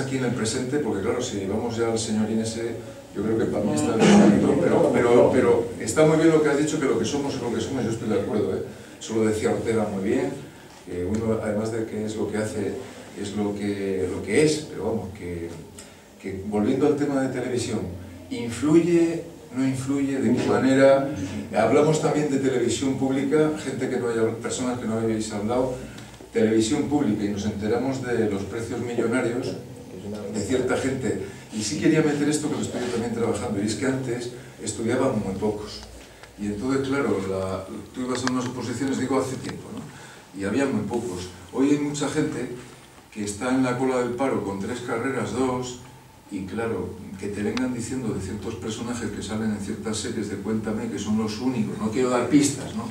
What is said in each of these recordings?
aquí en el presente, porque claro, si vamos ya al señor Inés, yo creo que para mí está bien, pero está muy bien lo que has dicho, que lo que somos es lo que somos, yo estoy de acuerdo, ¿eh? Eso lo decía Ortega muy bien, que uno, además de que es lo que hace, es lo que es, pero vamos, que volviendo al tema de televisión, ¿influye, no influye, de qué manera? Hablamos también de televisión pública, gente que no haya, personas que no habéis hablado, televisión pública, y nos enteramos de los precios millonarios de cierta gente. Y sí quería meter esto que lo estoy también trabajando, y es que antes estudiaban muy pocos. Y entonces, claro, tú ibas a unas oposiciones, digo, hace tiempo, ¿no? Y había muy pocos. Hoy hay mucha gente que está en la cola del paro con 3 carreras, 2, y claro, que te vengan diciendo de ciertos personajes que salen en ciertas series de Cuéntame, que son los únicos, no quiero dar pistas, ¿no?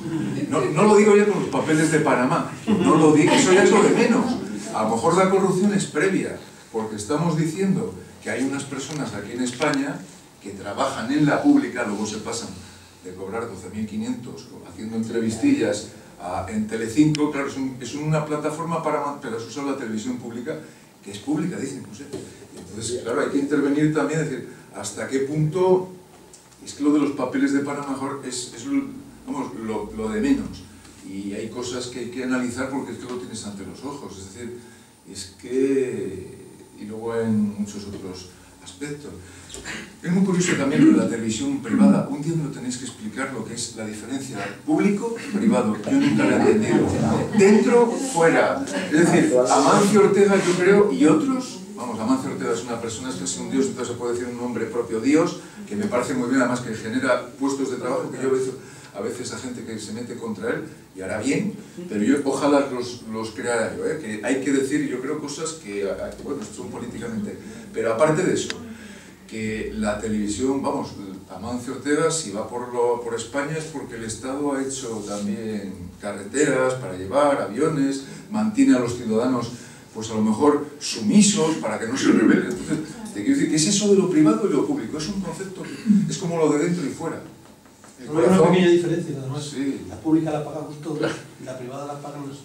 No lo digo ya con los papeles de Panamá, no lo digo, eso ya es lo de menos. A lo mejor la corrupción es previa, porque estamos diciendo que hay unas personas aquí en España que trabajan en la pública, luego se pasan de cobrar 12.500 haciendo entrevistillas en Telecinco, claro, es una plataforma para usar la televisión pública, que es pública, dicen, no sé. Entonces, claro, hay que intervenir también, es decir, hasta qué punto, es que lo de los papeles de Panamá mejor es vamos, lo de menos. Y hay cosas que hay que analizar porque es que lo tienes ante los ojos, es decir, es que... y luego en muchos otros aspectos. Es muy curioso también lo de la televisión privada. Un día me lo tenéis que explicar lo que es la diferencia público-privado. Yo nunca lo he entendido. Dentro, fuera. Es decir, Amancio Ortega, yo creo, y otros, vamos, Amancio Ortega es una persona, es casi un dios, entonces se puede decir un nombre propio dios, que me parece muy bien, además que genera puestos de trabajo, que yo a veces a gente que se mete contra él, y hará bien, pero yo ojalá los creara yo, que hay que decir, yo creo, cosas que, bueno, son políticamente, pero aparte de eso, que la televisión, vamos, Amancio Ortega, si va por España es porque el Estado ha hecho también carreteras para llevar, aviones, mantiene a los ciudadanos, pues a lo mejor sumisos para que no se rebelen. Entonces, te quiero decir, ¿qué es eso de lo privado y lo público? Es un concepto, es como lo de dentro y fuera. Hay una pequeña diferencia, además. Sí. La pública la pagamos todos y la privada la pagan los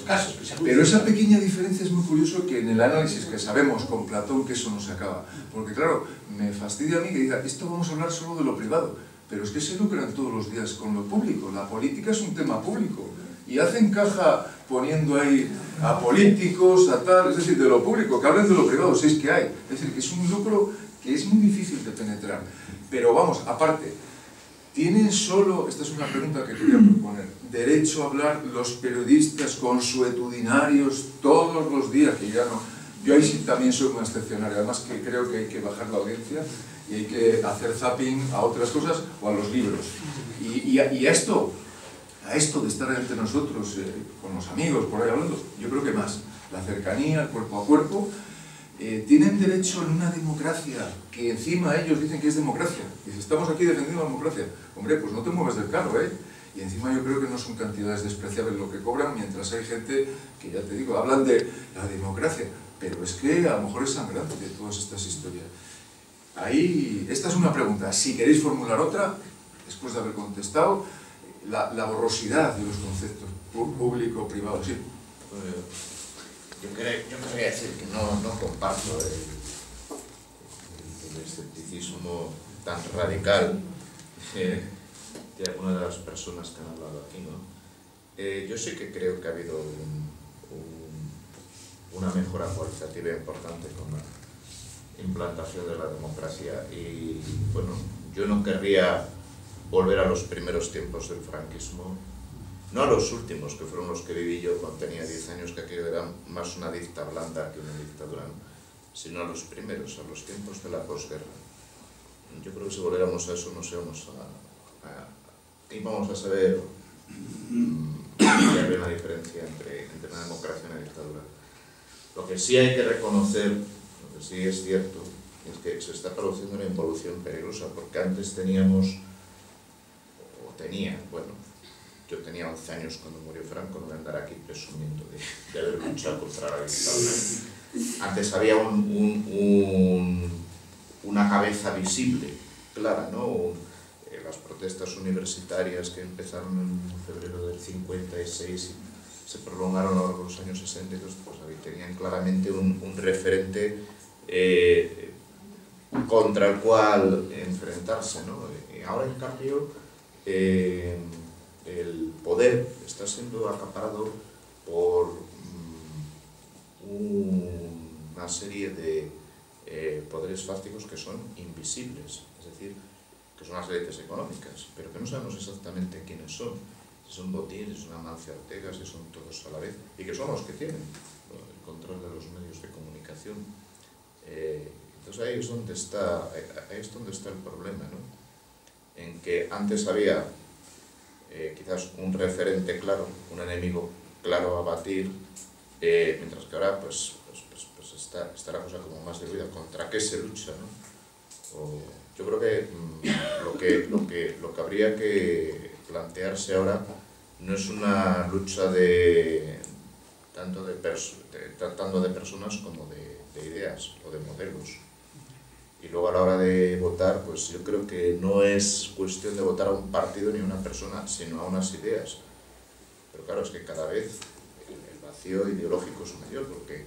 casos que se acuden. Pero esa pequeña diferencia es muy curioso, que en el análisis que sabemos con Platón que eso no se acaba. Porque claro, me fastidia a mí que diga, esto vamos a hablar solo de lo privado, pero es que se lucran todos los días con lo público. La política es un tema público y hacen caja poniendo ahí a políticos, a tal, es decir, de lo público, que hablen de lo privado, si es que hay. Es decir, que es un lucro que es muy difícil de penetrar. Pero vamos, aparte, ¿tienen solo, esta es una pregunta que quería proponer, derecho a hablar los periodistas consuetudinarios todos los días? Que ya no, yo ahí sí también soy un excepcionario, además que creo que hay que bajar la audiencia y hay que hacer zapping a otras cosas o a los libros. Y a esto de estar entre nosotros, con los amigos, por ahí hablando, yo creo que más, la cercanía, cuerpo a cuerpo. Tienen derecho en una democracia, que encima ellos dicen que es democracia. Dicen, estamos aquí defendiendo la democracia. Hombre, pues no te muevas del carro, ¿eh? Y encima yo creo que no son cantidades despreciables lo que cobran, mientras hay gente que, ya te digo, hablan de la democracia. Pero es que a lo mejor es sangrante todas estas historias. Ahí, esta es una pregunta. Si queréis formular otra, después de haber contestado, la borrosidad de los conceptos público-privado, sí. Yo quería decir que no comparto el escepticismo tan radical de algunas de las personas que han hablado aquí, ¿no? Yo sí que creo que ha habido una mejora cualitativa importante con la implantación de la democracia y, bueno, yo no querría volver a los primeros tiempos del franquismo, no a los últimos, que fueron los que viví yo cuando tenía 10 años, que aquello era más una dicta blanda que una dictadura, ¿no? Sino a los primeros, a los tiempos de la posguerra. Yo creo que si volviéramos a eso, no sé, íbamos a saber que había una diferencia entre una democracia y una dictadura. Lo que sí hay que reconocer, lo que sí es cierto, es que se está produciendo una involución peligrosa, porque antes yo tenía 11 años cuando murió Franco, no voy a andar aquí presumiendo de haber luchado contra la dictadura. Antes había una cabeza visible, clara, ¿no? Las protestas universitarias que empezaron en febrero del 56 se prolongaron a lo largo de los años 60, pues ahí tenían claramente un referente contra el cual enfrentarse, ¿no? Y ahora, en cambio, el poder está siendo acaparado por una serie de poderes fácticos que son invisibles, es decir, que son las élites económicas, pero que no sabemos exactamente quiénes son, si son Botín, si son Amancio Ortega, si son todos a la vez, y que son los que tienen el control de los medios de comunicación. Entonces ahí es donde está el problema, ¿no? En que antes había quizás un referente claro, un enemigo claro a batir, mientras que ahora pues está la cosa como más diluida. ¿Contra qué se lucha, no? Yo creo que lo que habría que plantearse ahora no es una lucha tanto de personas como de ideas o de modelos. Y luego a la hora de votar, pues yo creo que no es cuestión de votar a un partido ni a una persona, sino a unas ideas. Pero claro, es que cada vez el vacío ideológico es mayor, porque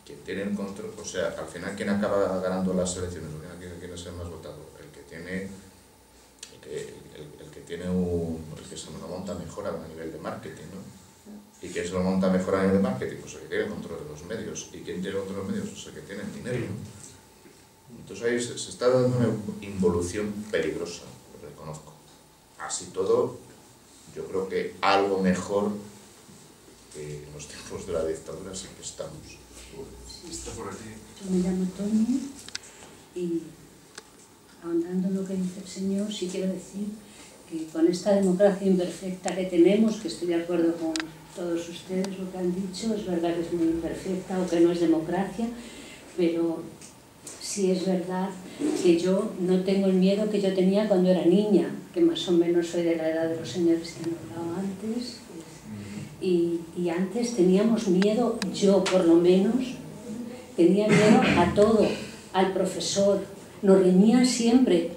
quien tiene el control, o sea, al final, ¿quién acaba ganando las elecciones? ¿Quién es el más votado? El que se lo monta mejor a nivel de marketing, ¿no? ¿Y quién se lo monta mejor a nivel de marketing? Pues el que tiene el control de los medios. ¿Y quién tiene el control de los medios? Pues el que tiene el dinero, ¿no? Entonces ahí se está dando una involución peligrosa, lo reconozco. Así todo, yo creo que algo mejor que en los tiempos de la dictadura sí que estamos. Está por aquí. Yo me llamo Tony y, ahondando en lo que dice el señor, sí quiero decir que con esta democracia imperfecta que tenemos, que estoy de acuerdo con todos ustedes lo que han dicho, es verdad que es muy imperfecta o que no es democracia, pero sí es verdad que yo no tengo el miedo que yo tenía cuando era niña, que más o menos soy de la edad de los señores que han hablado antes, y antes teníamos miedo, yo por lo menos, tenía miedo a todo, al profesor, nos reñían siempre,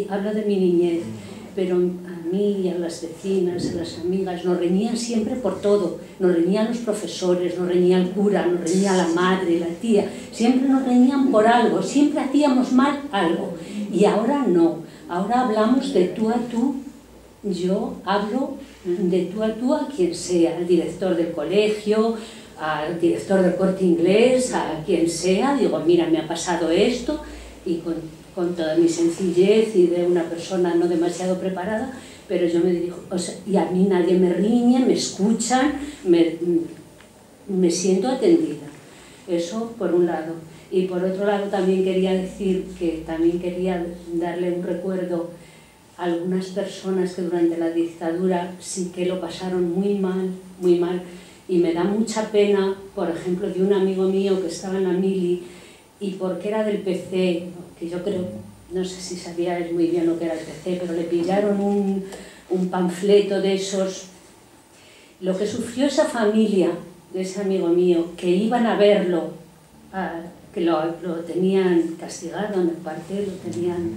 hablo de mi niñez, pero a mí y a las vecinas, a las amigas, nos reñían siempre por todo, nos reñían los profesores, nos reñía el cura, nos reñía la madre, la tía, siempre nos reñían por algo, siempre hacíamos mal algo, y ahora no, ahora hablamos de tú a tú, yo hablo de tú a quien sea, al director del colegio, al director del Corte Inglés, a quien sea, digo, mira, me ha pasado esto, y con toda mi sencillez y de una persona no demasiado preparada, pero yo me dirijo, o sea, y a mí nadie me riñe, me escuchan, me siento atendida. Eso por un lado. Y por otro lado también quería decir que también quería darle un recuerdo a algunas personas que durante la dictadura sí que lo pasaron muy mal, y me da mucha pena, por ejemplo, de un amigo mío que estaba en la mili y porque era del PC, que yo creo, no sé si sabíais muy bien lo que era el PC, pero le pillaron un panfleto de esos. Lo que sufrió esa familia de ese amigo mío, que iban a verlo, que lo tenían castigado en el cuartel, lo tenían,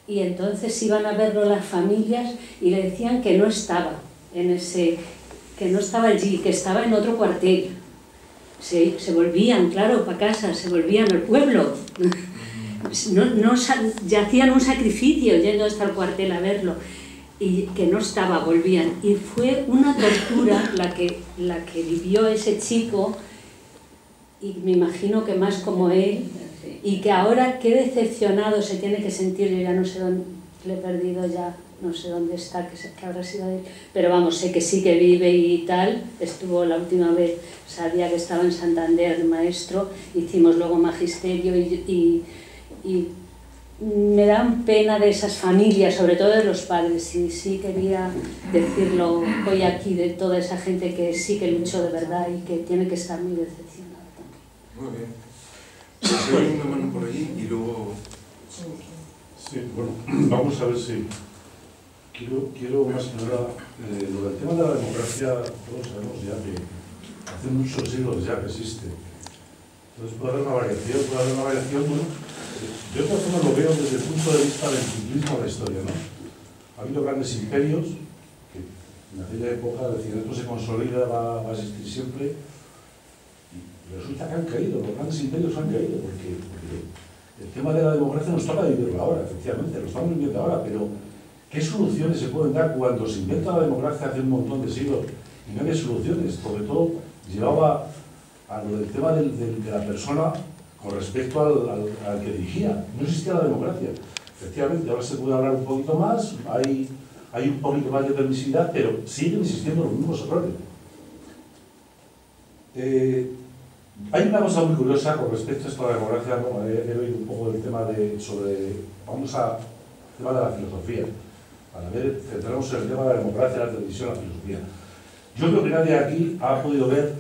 y entonces iban a verlo las familias y le decían que no estaba en ese, que no estaba allí, que estaba en otro cuartel. Se volvían, claro, para casa, se volvían al pueblo. Ya hacían un sacrificio yendo hasta el cuartel a verlo, y que no estaba, volvían. Y fue una tortura la que vivió ese chico, y me imagino que más como él, y que ahora qué decepcionado se tiene que sentir. Yo ya no sé dónde, le he perdido ya, no sé dónde está, que habrá sido él, pero vamos, sé que sí que vive y tal. Estuvo la última vez, sabía que estaba en Santander de maestro, hicimos luego magisterio y me dan pena de esas familias, sobre todo de los padres, y sí quería decirlo hoy aquí, de toda esa gente que sí que luchó de verdad y que tiene que estar muy decepcionada. Muy bien. Pues hay una mano por allí y luego... Sí, bueno, vamos a ver si... Quiero más que nada, lo del tema de la democracia, todos sabemos ya que hace muchos siglos ya que existe. Entonces puede haber una variación, bueno, yo de todas formas lo veo desde el punto de vista del ciclismo de la historia, ¿no? Ha habido grandes imperios, que En aquella época decían, esto se consolida, va a existir siempre, y resulta que han caído, los grandes imperios han caído, porque el tema de la democracia nos toca vivirlo ahora, efectivamente, lo estamos viviendo ahora, pero ¿qué soluciones se pueden dar cuando se inventa la democracia hace un montón de siglos y no había soluciones? Sobre todo llevaba a lo del tema de la persona con respecto al que dirigía. No existía la democracia. Efectivamente, ahora se puede hablar un poquito más, hay un poquito más de permisividad, pero siguen existiendo los mismos errores. Hay una cosa muy curiosa con respecto a esto de la democracia, ¿no? He oído un poco del tema vamos al tema de la filosofía, para ver, centrarnos en el tema de la democracia, la televisión, la filosofía. Yo creo que nadie aquí ha podido ver,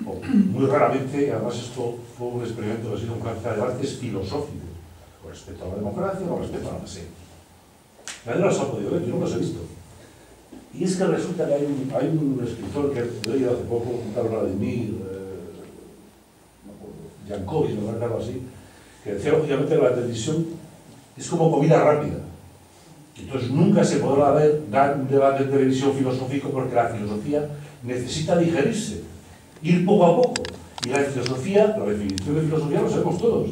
o muy raramente, además esto fue un experimento que ha sido un cáncer de debates filosóficos, con respecto a la democracia, con respecto a la base. Nadie los ha podido ver, yo no los he visto. Y es que resulta que hay un escritor que he leído hace poco, un tal Vladimir Yankovic, no algo así, que decía lógicamente que la televisión es como comida rápida. Entonces nunca se podrá dar un debate de televisión filosófico porque la filosofía necesita digerirse, ir poco a poco. Y la filosofía, la definición de filosofía lo sabemos todos,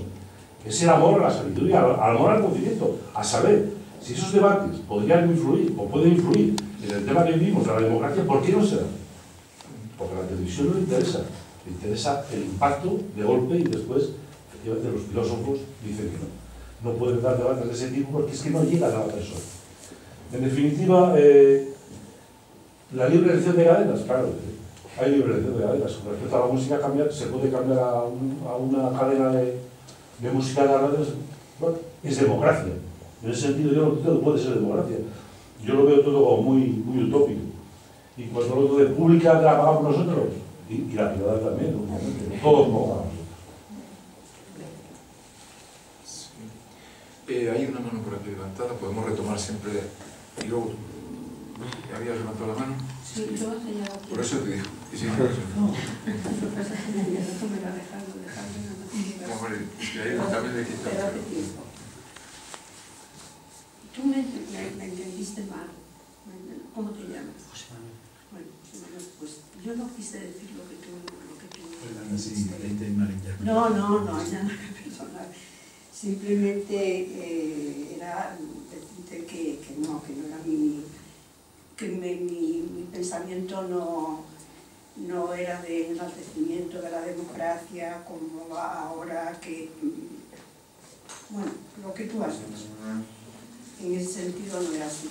es el amor a la sabiduría, al amor al conocimiento, a saber si esos debates podrían influir o pueden influir en el tema que vivimos, de la democracia. ¿Por qué no se da? Porque a la televisión no le interesa el impacto de golpe y después, efectivamente, los filósofos dicen que no pueden dar debates de ese tipo porque es que no llegan a la persona. En definitiva, la libre elección de cadenas, claro, hay libre elección de cadenas. Con respecto a la música, se puede cambiar a una cadena de música de la radio, bueno, es democracia. En ese sentido, yo no creo que puede ser democracia. Yo lo veo todo como muy utópico. Y cuando lo de pública la pagamos nosotros, y la privada también, obviamente, todos lo pagamos. Hay una mano por aquí levantada, podemos retomar siempre. Y luego, ¿habías levantado la mano? Sí, yo he señalado aquí. Por eso te digo. Y sí, No, sorpresa señalada, esto me lo ha dejado. Hombre, es que ahí también le quitan. Pero hace tiempo. Tú me entendiste mal. ¿Cómo te llamas? José Manuel. Bueno, José Manuel, pues yo no quise decir lo que tú Perdón, sí, te malinterpreté. No, hay nada personal. Simplemente era decirte que no era mi pensamiento no era de enaltecimiento de la democracia como va ahora, que, bueno, lo que tú has dicho. En ese sentido no era así.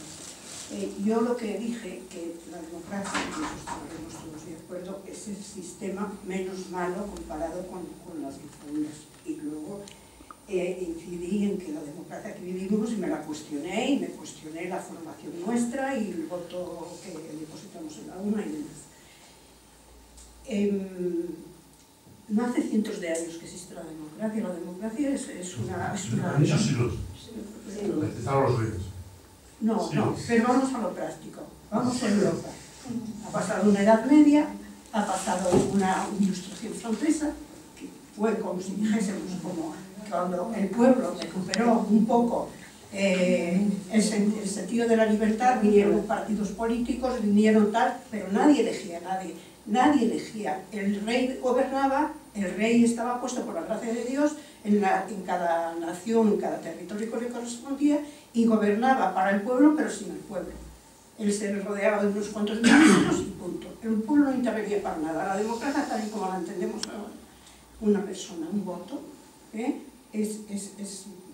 Yo lo que dije, que la democracia, y eso estaremos todos de acuerdo, es el sistema menos malo comparado con las dictaduras. Y luego incidí en que la democracia que vivimos, y me la cuestioné, y me cuestioné la formación nuestra y el voto que depositamos en la UNA y demás. No hace cientos de años que existe la democracia es una... Muchos siglos. Empezaron los reyes. No, pero vamos a lo práctico. Vamos a Europa. Ha pasado una Edad Media, ha pasado una Ilustración francesa, que fue como si dijésemos, como cuando el pueblo recuperó un poco el sentido de la libertad, vinieron partidos políticos, vinieron tal, pero nadie elegía a nadie. Nadie elegía. El rey gobernaba, el rey estaba puesto por la gracia de Dios en cada nación, en cada territorio que le correspondía, y gobernaba para el pueblo, pero sin el pueblo. Él se rodeaba de unos cuantos ministros y punto. El pueblo no intervenía para nada. La democracia, tal y como la entendemos ahora, una persona, un voto, es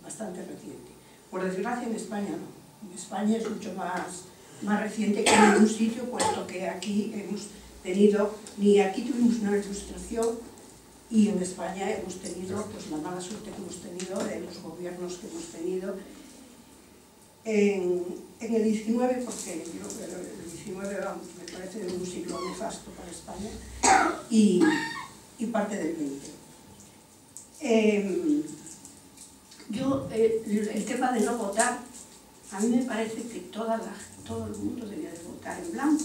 bastante reciente. Por desgracia, en España no. En España es mucho más reciente que en ningún sitio, puesto que aquí aquí tuvimos una ilustración, y en España hemos tenido pues, la mala suerte que hemos tenido de los gobiernos que hemos tenido en el 19, porque yo creo que el 19 me parece un siglo nefasto para España, y parte del 20. El tema de no votar, a mí me parece que todo el mundo debería de votar en blanco.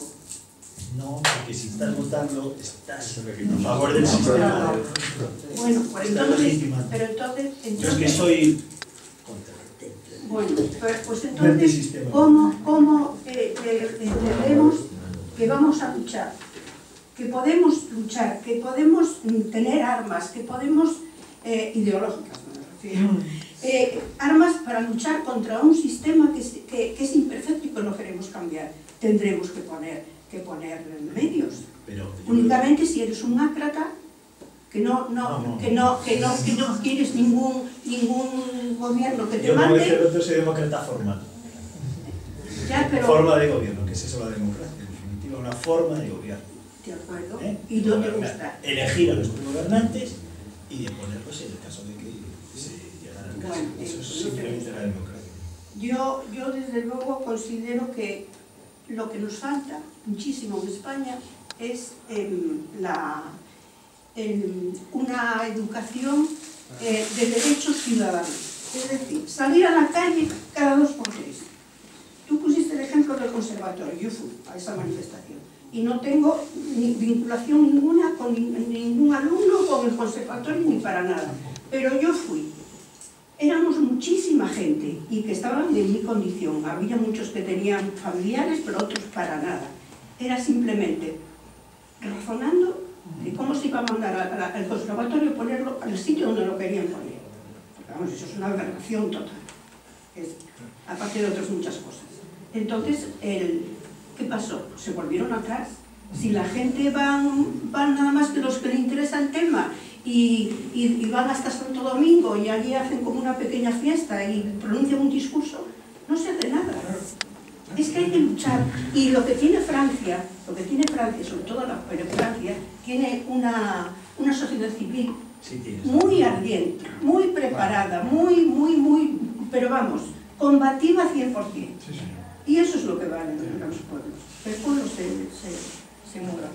No, porque si estás votando, estás a favor del sistema. Bueno, pues entonces... Yo es que soy contra. Bueno, pues entonces, ¿cómo entendemos que que vamos a luchar, que podemos luchar, que podemos tener armas, que podemos, ideológicas, me refiero, armas para luchar contra un sistema que es imperfecto y que no queremos cambiar. Tendremos que poner medios. Únicamente si eres un ácrata, que no quieres ningún gobierno que te mande. Yo, como dice el otro, soy demócrata formal. Ya, pero... Forma de gobierno, que es eso la democracia, en definitiva, una forma de gobierno. De acuerdo. ¿Y dónde gusta? Elegir a nuestros gobernantes y de ponerlos en el caso de que se llegara al caso. Bueno, eso es simplemente la democracia. Yo desde luego considero que lo que nos falta muchísimo en España es una educación de derechos ciudadanos. Es decir, salir a la calle cada 2 por 3. Tú pusiste el ejemplo del conservatorio, yo fui a esa manifestación y no tengo vinculación ninguna con ningún alumno, con el conservatorio, ni para nada. Pero yo fui. Éramos muchísima gente y que estaban en mi condición. Había muchos que tenían familiares, pero otros para nada. Era simplemente razonando de cómo se iba a mandar al conservatorio y ponerlo al sitio donde lo querían poner. Porque, vamos, eso es una aberración total. Aparte de otras muchas cosas. Entonces, ¿qué pasó? Se volvieron atrás. Si la gente van nada más que los que le interesa el tema y van hasta Santo Domingo y allí hacen como una pequeña fiesta y pronuncian un discurso, no se hace nada. Es que hay que luchar. Y lo que tiene Francia, sobre todo Francia, tiene una sociedad civil muy ardiente, muy preparada, muy, pero vamos, combativa 100%. Y eso es lo que vale en los pueblos. El pueblo se muera.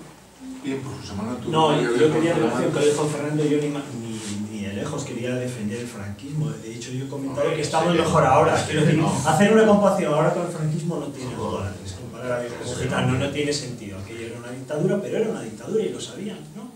Bien, pues José Manuel, tú... No, yo quería, en relación con lo que dijo Fernando, yo ni de lejos quería defender el franquismo. De hecho, yo he comentado que estamos mejor ahora. Quiero decir, hacer una comparación ahora con el franquismo no tiene dólares. Comparar a Viejo Gitano no tiene sentido. Aquello era una dictadura, pero era una dictadura y lo sabían, ¿no?